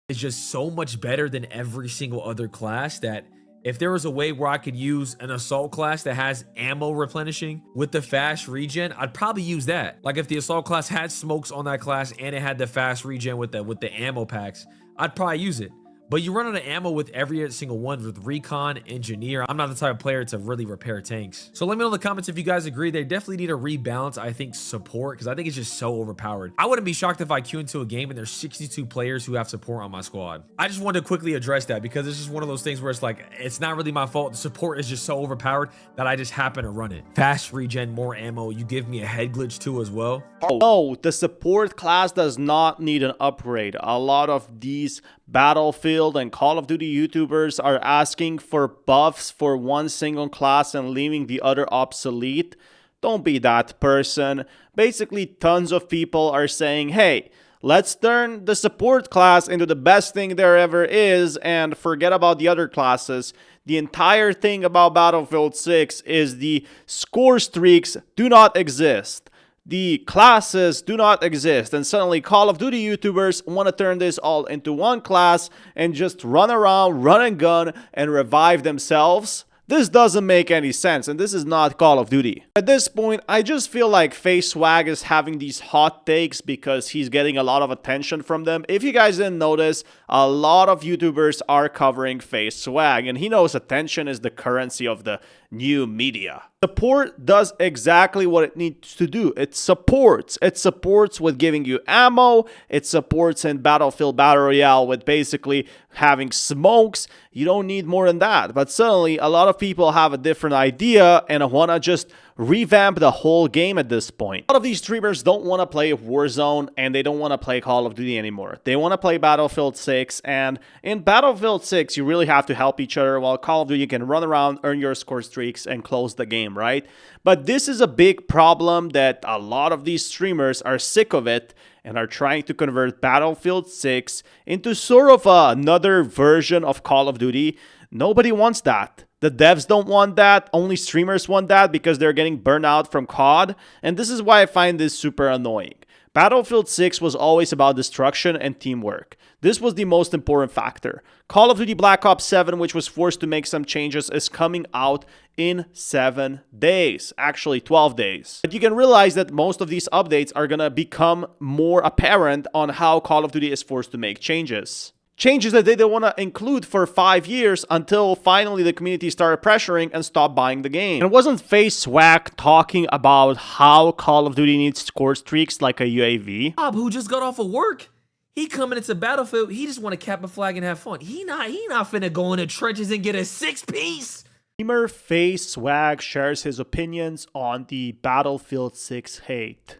is just so much better than every single other class that if there was a way where I could use an assault class that has ammo replenishing with the fast regen, I'd probably use that. Like if the assault class had smokes on that class and it had the fast regen with the ammo packs, I'd probably use it. But you run out of ammo with every single one with recon, engineer. I'm not the type of player to really repair tanks. So let me know in the comments if you guys agree. They definitely need to rebalance, I think, support, because I think it's just so overpowered. I wouldn't be shocked if I queue into a game and there's 62 players who have support on my squad. I just wanted to quickly address that because it's just one of those things where it's like, it's not really my fault. The support is just so overpowered that I just happen to run it. Fast regen, more ammo. You give me a head glitch too as well. No, the support class does not need an upgrade. A lot of these Battlefield and Call of Duty YouTubers are asking for buffs for one single class and leaving the other obsolete. Don't be that person. Basically, tons of people are saying, hey, let's turn the support class into the best thing there ever is and forget about the other classes. The entire thing about Battlefield 6 is the score streaks do not exist. The classes do not exist, and suddenly Call of Duty YouTubers want to turn this all into one class and just run around, run and gun, and revive themselves. This doesn't make any sense, and this is not Call of Duty. At this point, I just feel like FAZE Swagg is having these hot takes because he's getting a lot of attention from them. If you guys didn't notice, a lot of YouTubers are covering FAZE Swagg, and he knows attention is the currency of the new media. Support does exactly what it needs to do. It supports. It supports with giving you ammo. It supports in Battlefield Battle Royale with basically having smokes. You don't need more than that. But suddenly, a lot of people have a different idea and want to just revamp the whole game at this point. A lot of these streamers don't want to play Warzone and they don't want to play Call of Duty anymore. They want to play Battlefield 6, and in Battlefield 6 you really have to help each other, while Call of Duty you can run around, earn your score streaks, and close the game, right? But this is a big problem that a lot of these streamers are sick of it and are trying to convert Battlefield 6 into sort of another version of Call of Duty. Nobody wants that. The devs don't want that. Only streamers want that because they're getting burnt out from COD. And this is why I find this super annoying. Battlefield 6 was always about destruction and teamwork. This was the most important factor. Call of Duty Black Ops 7, which was forced to make some changes, is coming out in 7 days. Actually, 12 days. But you can realize that most of these updates are gonna become more apparent on how Call of Duty is forced to make changes. Changes that they don't want to include for 5 years until finally the community started pressuring and stopped buying the game. And wasn't FAZE Swagg talking about how Call of Duty needs score streaks like a UAV? Bob, who just got off of work, he coming into Battlefield, he just want to cap a flag and have fun. He not finna go in the trenches and get a 6-piece. Streamer FAZE Swagg shares his opinions on the Battlefield 6 hate.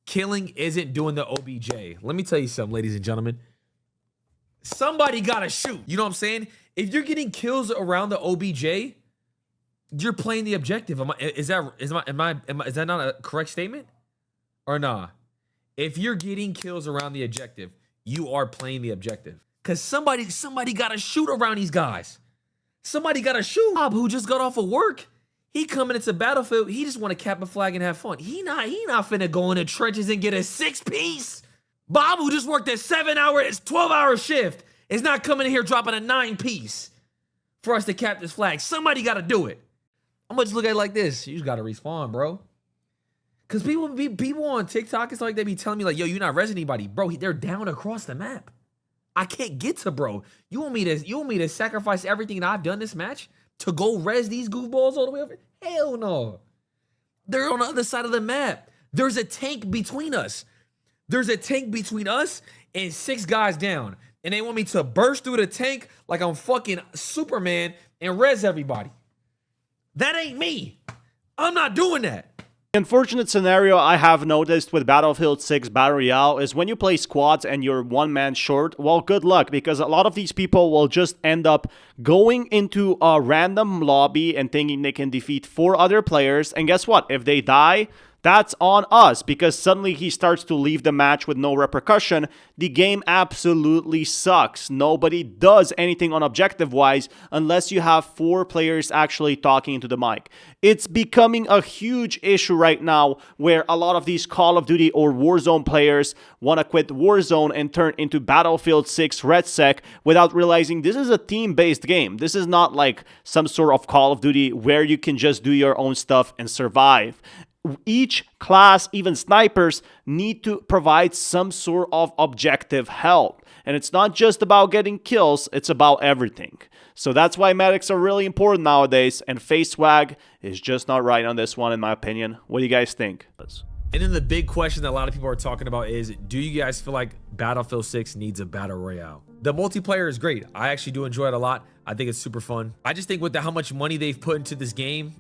Killing isn't doing the OBJ. Let me tell you something, ladies and gentlemen. Somebody gotta shoot. You know what I'm saying? If you're getting kills around the OBJ, you're playing the objective. Is that not a correct statement? Or nah? If you're getting kills around the objective, you are playing the objective. Cause somebody gotta shoot around these guys. Somebody gotta shoot. Bob, who just got off of work, he coming into Battlefield, he just want to cap a flag and have fun. He not finna go in the trenches and get a 6-piece. Bob, who just worked a 12-hour shift, is not coming in here dropping a 9-piece for us to cap this flag. Somebody got to do it. I'm going to just look at it like this. You just got to respawn, bro. Because people on TikTok, it's like they be telling me, like, yo, you're not resing anybody. Bro, they're down across the map. I can't get to bro. You want me to sacrifice everything that I've done this match to go res these goofballs all the way over? Hell no. They're on the other side of the map. There's a tank between us. There's a tank between us and 6 guys down. And they want me to burst through the tank like I'm fucking Superman and res everybody. That ain't me. I'm not doing that. The unfortunate scenario I have noticed with Battlefield 6 Battle Royale is when you play squads and you're one man short, well, good luck, because a lot of these people will just end up going into a random lobby and thinking they can defeat 4 other players. And guess what? If they die, that's on us, because suddenly he starts to leave the match with no repercussion. The game absolutely sucks. Nobody does anything on objective-wise unless you have 4 players actually talking into the mic. It's becoming a huge issue right now where a lot of these Call of Duty or Warzone players want to quit Warzone and turn into Battlefield 6 Redsec without realizing this is a team-based game. This is not like some sort of Call of Duty where you can just do your own stuff and survive. Each class, even snipers, need to provide some sort of objective help. And it's not just about getting kills, it's about everything. So that's why medics are really important nowadays, and FAZE Swagg is just not right on this one, in my opinion. What do you guys think? And then the big question that a lot of people are talking about is, do you guys feel like Battlefield 6 needs a Battle Royale? The multiplayer is great. I actually do enjoy it a lot. I think it's super fun. I just think with how much money they've put into this game,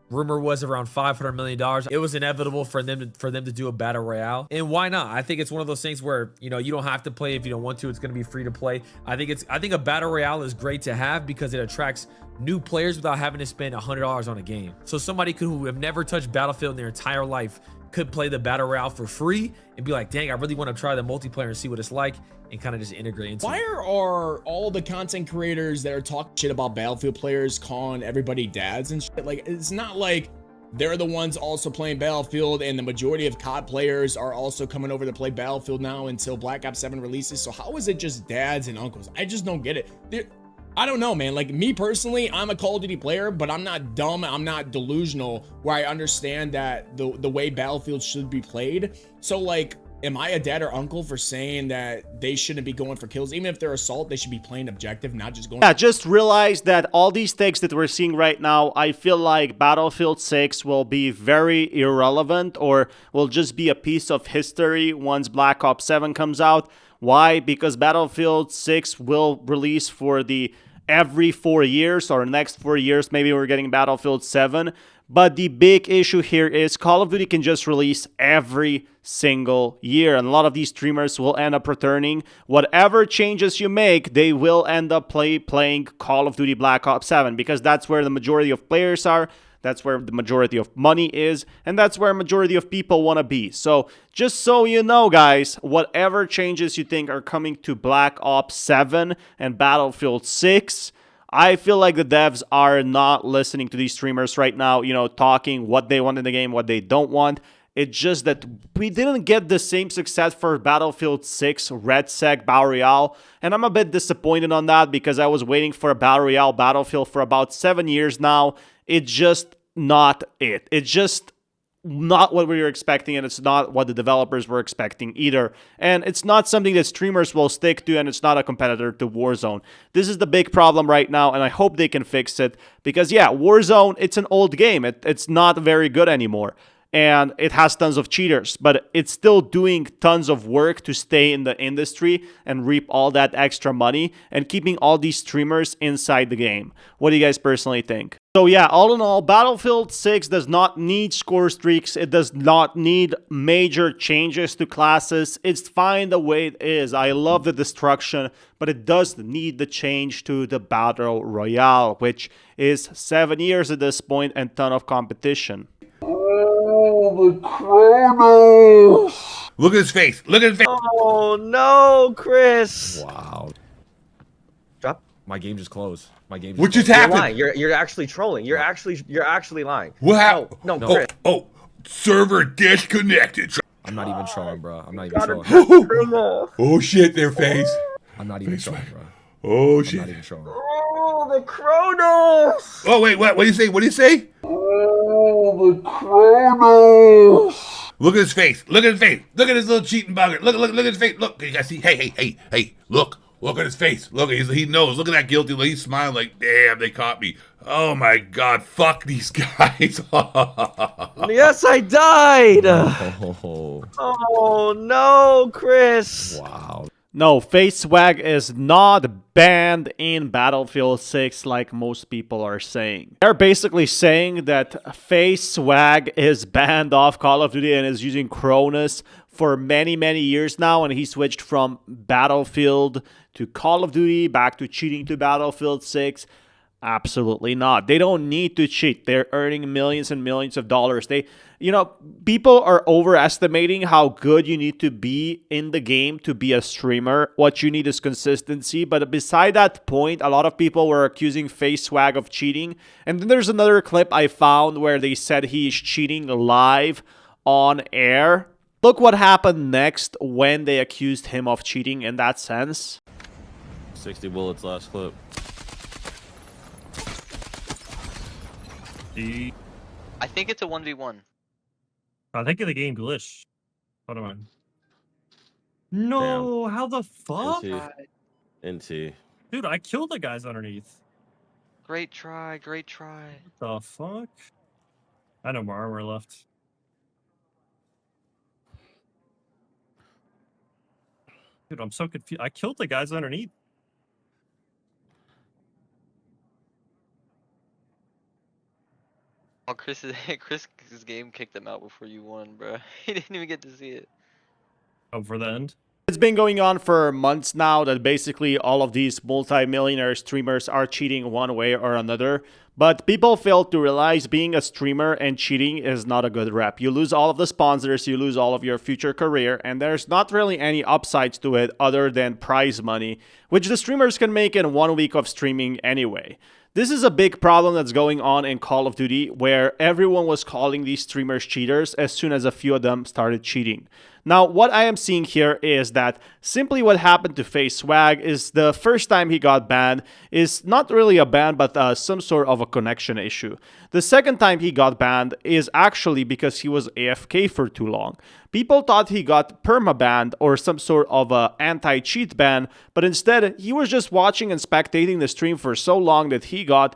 rumor was around $500 million. It was inevitable for them to do a Battle Royale. And why not? I think it's one of those things where, you know, you don't have to play if you don't want to. It's going to be free to play. I think a Battle Royale is great to have because it attracts new players without having to spend $100 on a game. So somebody who have never touched Battlefield in their entire life could play the Battle Royale for free and be like, dang, I really want to try the multiplayer and see what it's like, and kind of just integrate into it. Why are all the content creators that are talking shit about Battlefield players calling everybody dads and shit? Like, it's not like they're the ones also playing Battlefield, and the majority of COD players are also coming over to play Battlefield now until Black Ops 7 releases. So how is it just dads and uncles? I just don't get it. I don't know, man. Like, me personally, I'm a Call of Duty player, but I'm not dumb. I'm not delusional where I understand that the way Battlefield should be played. So, like, am I a dad or uncle for saying that they shouldn't be going for kills? Even if they're assault, they should be playing objective, not just going. Yeah, just realize that all these takes that we're seeing right now, I feel like Battlefield 6 will be very irrelevant, or will just be a piece of history once Black Ops 7 comes out. Why? Because Battlefield 6 will release for the every 4 years, or next 4 years, maybe we're getting Battlefield 7. But the big issue here is Call of Duty can just release every single year, and a lot of these streamers will end up returning. Whatever changes you make, they will end up playing Call of Duty Black Ops 7, because that's where the majority of players are. That's where the majority of money is, and that's where a majority of people want to be. So just so you know, guys, whatever changes you think are coming to Black Ops 7 and Battlefield 6, I feel like the devs are not listening to these streamers right now, you know, talking what they want in the game, what they don't want. It's just that we didn't get the same success for Battlefield 6 Redsec Battle Royale, and I'm a bit disappointed on that because I was waiting for a Battle Royale Battlefield for about 7 years now. It's just not it. It's just not what we were expecting, and it's not what the developers were expecting either. And it's not something that streamers will stick to, and it's not a competitor to Warzone. This is the big problem right now, and I hope they can fix it, because yeah, Warzone, it's an old game. It's not very good anymore, and it has tons of cheaters, but it's still doing tons of work to stay in the industry and reap all that extra money and keeping all these streamers inside the game. What do you guys personally think? So yeah, all in all, Battlefield 6 does not need score streaks. It does not need major changes to classes. It's fine the way it is. I love the destruction, but it does need the change to the Battle Royale, which is 7 years at this point and ton of competition. Oh, the Kronos! Look at his face. Look at his face. Oh, no, Chris. Wow. Drop. My game just closed. My game What just You're happened? lying. You're actually trolling. You're actually lying. What happened? No, Chris. Oh, server disconnected. I'm not even trolling, bro. I'm not even trolling. Oh shit, their face. I'm not even trolling, bro. Oh I'm shit. not even trolling. Oh, the Kronos. Oh wait, what? What do you say? What do you say? Oh, the Kronos! Look at his face. Look at his face. Look at his little cheating bugger. Look at his face. Look, you guys see? Hey, look. Look at his face. Look, he knows. Look at that guilty look. He's smiling like, damn, they caught me. Oh my God, fuck these guys. Yes, I died. Oh, Oh no, Chris. wow. No, FAZE Swagg is not banned in Battlefield 6 like most people are saying. They're basically saying that FAZE Swagg is banned off Call of Duty and is using Kronos for many years now, and he switched from Battlefield to Call of Duty, back to cheating to Battlefield 6. Absolutely not. They don't need to cheat. They're earning millions and millions of dollars. People are overestimating how good you need to be in the game to be a streamer. What you need is consistency. But beside that point, a lot of people were accusing FAZE Swagg of cheating. And then there's another clip I found where they said he's cheating live on air. Look what happened next when they accused him of cheating in that sense. 60 bullets last clip. I think it's a 1v1. I think the game glitched. Hold on. No, how the fuck? NT. Dude, I killed the guys underneath. Great try, great try. The fuck? I know more armor left. Dude, I'm so confused. I killed the guys underneath. Oh, Chris's game kicked him out before you won, bro. He didn't even get to see it. Oh, for the end? It's been going on for months now that basically all of these multi-millionaire streamers are cheating one way or another. But people fail to realize being a streamer and cheating is not a good rep. You lose all of the sponsors, you lose all of your future career, and there's not really any upsides to it other than prize money, which the streamers can make in 1 week of streaming anyway. This is a big problem that's going on in Call of Duty, where everyone was calling these streamers cheaters as soon as a few of them started cheating. Now, what I am seeing here is that simply what happened to FAZE Swagg is the first time he got banned is not really a ban, but some sort of a connection issue. The second time he got banned is actually because he was AFK for too long. People thought he got perma-banned or some sort of a anti-cheat ban, but instead he was just watching and spectating the stream for so long that he got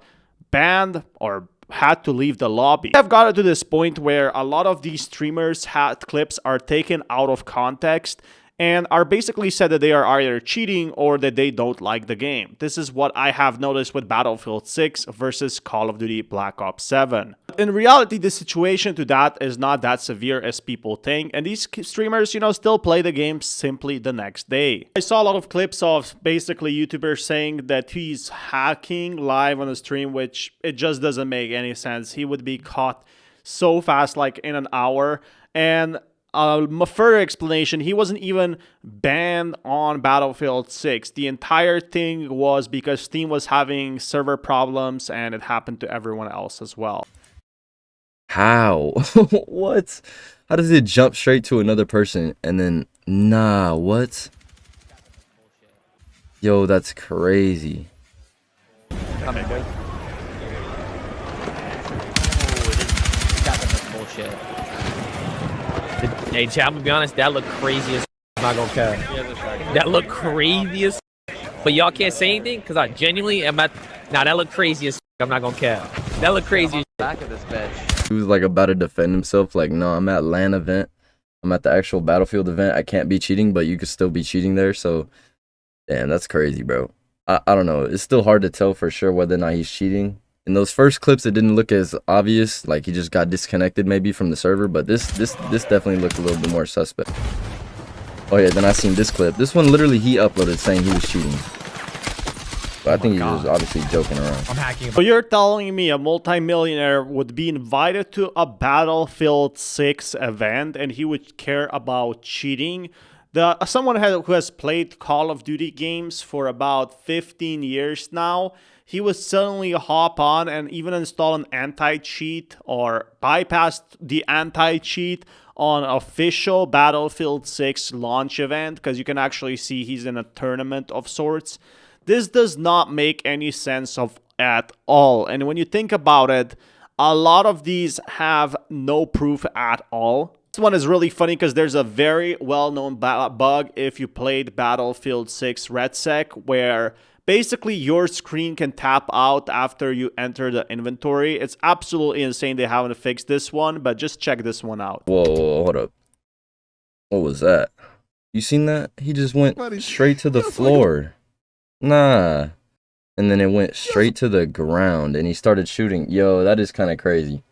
banned or had to leave the lobby. I've gotten to this point where a lot of these streamers' clips are taken out of context and are basically said that they are either cheating or that they don't like the game. This is what I have noticed with Battlefield 6 versus Call of Duty Black Ops 7. In reality, the situation to that is not that severe as people think, and these streamers, still play the game simply the next day. I saw a lot of clips of basically YouTubers saying that he's hacking live on the stream, which it just doesn't make any sense. He would be caught so fast, like in an hour, and further explanation, he wasn't even banned on Battlefield 6. The entire thing was because Steam was having server problems and it happened to everyone else as well. How? What? How does it jump straight to another person and then, nah, what? Yo, that's crazy. Coming, boy. That's bullshit. Hey, chat, I'm gonna be honest, that looked crazy as I'm not gonna care. That looked crazy as but y'all can't say anything because I genuinely am at. Nah, that looked crazy as I'm not gonna care. That looked crazy as Back of this bitch. He was like about to defend himself, like, no, I'm at LAN event. I'm at the actual Battlefield event. I can't be cheating, but you could still be cheating there. So, damn, that's crazy, bro. I don't know. It's still hard to tell for sure whether or not he's cheating. In those first clips, it didn't look as obvious, like he just got disconnected maybe from the server, but this definitely looked a little bit more suspect. Oh yeah, then I seen this clip. This one literally he uploaded saying he was cheating. But I think he was obviously joking around. I'm hacking. So you're telling me a multi-millionaire would be invited to a Battlefield 6 event and he would care about cheating? Someone who has played Call of Duty games for about 15 years now, he would suddenly hop on and even install an anti-cheat or bypass the anti-cheat on official Battlefield 6 launch event, because you can actually see he's in a tournament of sorts. This does not make any sense at all. And when you think about it, a lot of these have no proof at all. This one is really funny because there's a very well-known bug if you played Battlefield 6 Redsec, where basically your screen can tap out after you enter the inventory. It's absolutely insane they haven't fixed this one, but just check this one out. Whoa, hold up. What was that? You seen that? He just went straight to the floor. Nah. And then it went straight to the ground and he started shooting. Yo, that is kind of crazy.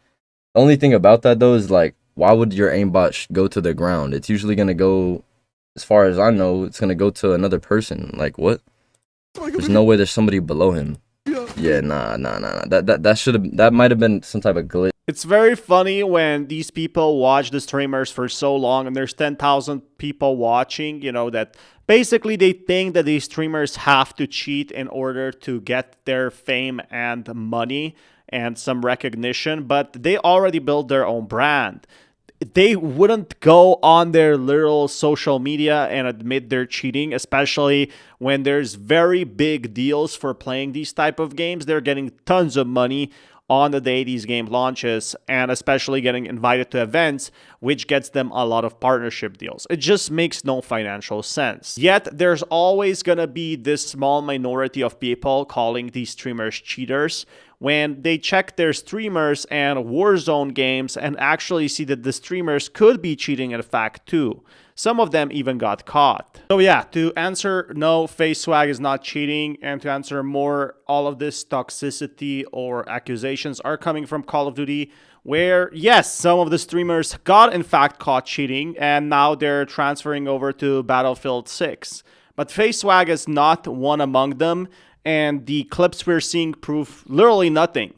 The only thing about that though is like, why would your aimbot go to the ground? It's usually going to go, as far as I know, it's going to go to another person. Like, what? There's no way there's somebody below him. Yeah, nah. That might have been some type of glitch. It's very funny when these people watch the streamers for so long and there's 10,000 people watching, you know, that basically they think that these streamers have to cheat in order to get their fame and money and some recognition, but they already built their own brand. They wouldn't go on their literal social media and admit they're cheating, especially when there's very big deals for playing these type of games. They're getting tons of money on the day these game launches, and especially getting invited to events, which gets them a lot of partnership deals. It just makes no financial sense. Yet there's always gonna be this small minority of people calling these streamers cheaters when they check their streamers and Warzone games and actually see that the streamers could be cheating in fact too. Some of them even got caught. So yeah, to answer no, FAZE Swagg is not cheating, and to answer more, all of this toxicity or accusations are coming from Call of Duty, where yes, some of the streamers got in fact caught cheating, and now they're transferring over to Battlefield 6. But FAZE Swagg is not one among them, and the clips we're seeing prove literally nothing.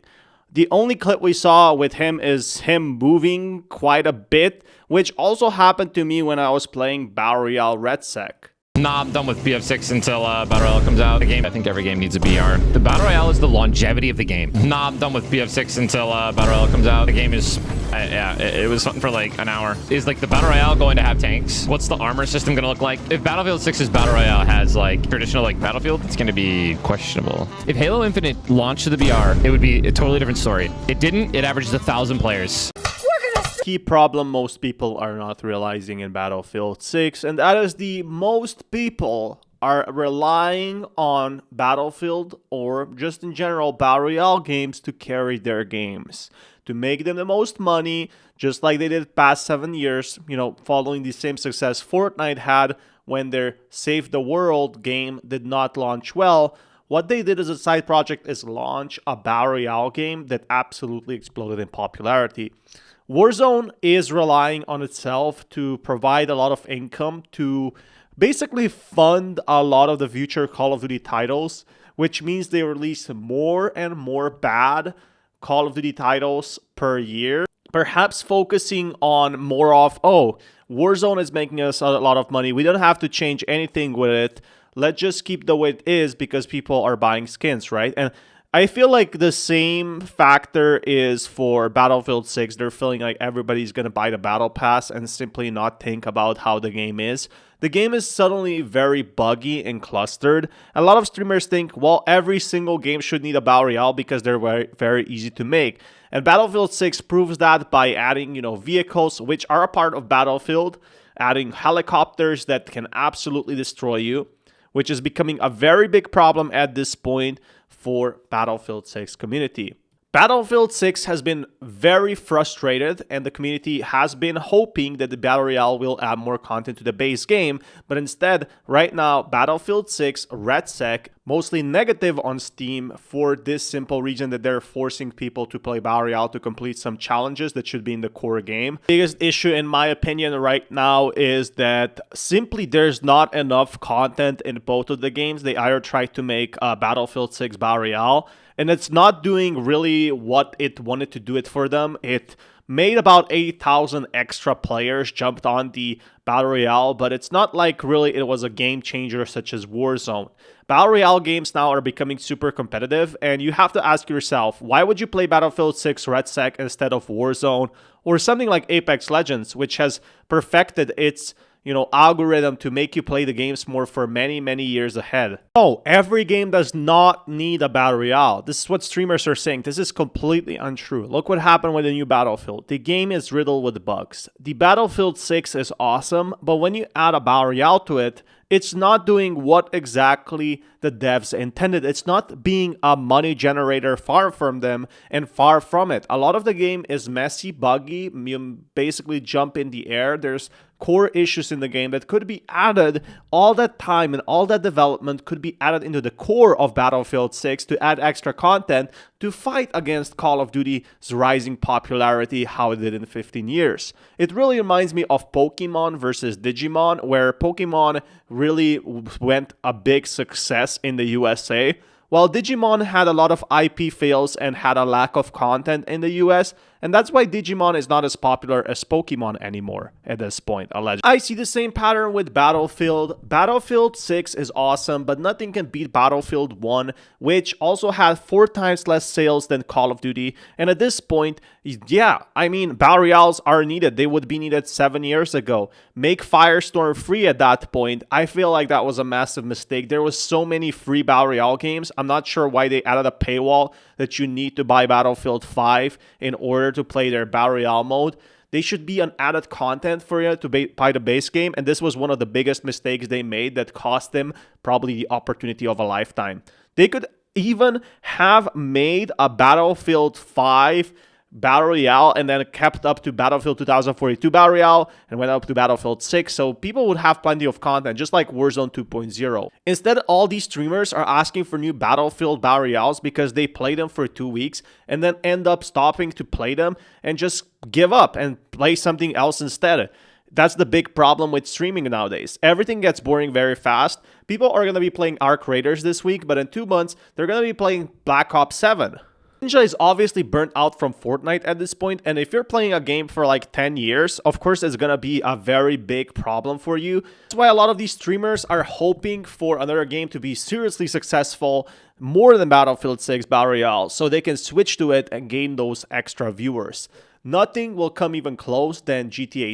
The only clip we saw with him is him moving quite a bit, which also happened to me when I was playing Battle Royale Redsec. Nah, I'm done with BF6 until Battle Royale comes out. The game, I think every game needs a BR. The Battle Royale is the longevity of the game. Nah, I'm done with BF6 until Battle Royale comes out. The game is, yeah, it was fun for like an hour. Is like the Battle Royale going to have tanks? What's the armor system going to look like? If Battlefield 6's Battle Royale has like traditional like Battlefield, it's going to be questionable. If Halo Infinite launched to the BR, it would be a totally different story. It didn't. It averages 1,000 players. Key problem most people are not realizing in Battlefield 6, and that is the most people are relying on Battlefield or just in general Battle Royale games to carry their games, to make them the most money, just like they did past 7 years, you know, following the same success Fortnite had when their Save the World game did not launch well. What they did as a side project is launch a Battle Royale game that absolutely exploded in popularity. Warzone is relying on itself to provide a lot of income to basically fund a lot of the future Call of Duty titles, which means they release more and more bad Call of Duty titles per year, perhaps focusing on more of, oh, Warzone is making us a lot of money, we don't have to change anything with it, let's just keep the way it is because people are buying skins, right? And I feel like the same factor is for Battlefield 6. They're feeling like everybody's going to buy the Battle Pass and simply not think about how the game is. The game is suddenly very buggy and clustered. A lot of streamers think, well, every single game should need a Battle Royale because they're very, very easy to make. And Battlefield 6 proves that by adding, you know, vehicles which are a part of Battlefield, adding helicopters that can absolutely destroy you, which is becoming a very big problem at this point for Battlefield 6 community. Battlefield 6 has been very frustrated, and the community has been hoping that the Battle Royale will add more content to the base game, but instead, right now, Battlefield 6 Redsec mostly negative on Steam for this simple reason that they're forcing people to play Battle Royale to complete some challenges that should be in the core game. The biggest issue, in my opinion, right now is that simply there's not enough content in both of the games. They either try to make Battlefield 6 Battle Royale, and it's not doing really what it wanted to do it for them. It made about 8,000 extra players jumped on the Battle Royale, but it's not like really it was a game changer such as Warzone. Battle Royale games now are becoming super competitive, and you have to ask yourself, why would you play Battlefield 6 Redsec instead of Warzone or something like Apex Legends, which has perfected its algorithm to make you play the games more for many, many years ahead. Oh, every game does not need a Battle Royale. This is what streamers are saying. This is completely untrue. Look what happened with the new Battlefield. The game is riddled with bugs. The Battlefield 6 is awesome, but when you add a Battle Royale to it, it's not doing what exactly the devs intended. It's not being a money generator, far from them and far from it. A lot of the game is messy, buggy. You basically jump in the air. There's core issues in the game that could be added. All that time and all that development could be added into the core of Battlefield 6 to add extra content to fight against Call of Duty's rising popularity, how it did in 15 years. It really reminds me of Pokemon versus Digimon, where Pokemon really went a big success in the USA, Well, Digimon had a lot of IP fails and had a lack of content in the US, and that's why Digimon is not as popular as Pokemon anymore at this point, allegedly. I see the same pattern with Battlefield. Battlefield 6 is awesome, but nothing can beat Battlefield 1, which also had 4 times less sales than Call of Duty. And at this point, yeah, I mean, Battle Royales are needed. They would be needed 7 years ago. Make Firestorm free at that point. I feel like that was a massive mistake. There was so many free Battle Royale games. I'm not sure why they added a paywall that you need to buy Battlefield 5 in order to play their Battle Royale mode. They should be an added content for you to buy the base game, and this was one of the biggest mistakes they made that cost them probably the opportunity of a lifetime. They could even have made a Battlefield 5 Battle Royale and then kept up to Battlefield 2042 Battle Royale and went up to Battlefield 6, so people would have plenty of content, just like Warzone 2.0. Instead, all these streamers are asking for new Battlefield Battle Royales because they play them for 2 weeks and then end up stopping to play them and just give up and play something else instead. That's the big problem with streaming nowadays. Everything gets boring very fast. People are going to be playing Arc Raiders this week, but in 2 months, they're going to be playing Black Ops 7. Ninja is obviously burnt out from Fortnite at this point, and if you're playing a game for like 10 years, of course it's gonna be a very big problem for you. That's why a lot of these streamers are hoping for another game to be seriously successful, more than Battlefield 6 Battle Royale, so they can switch to it and gain those extra viewers. Nothing will come even close than GTA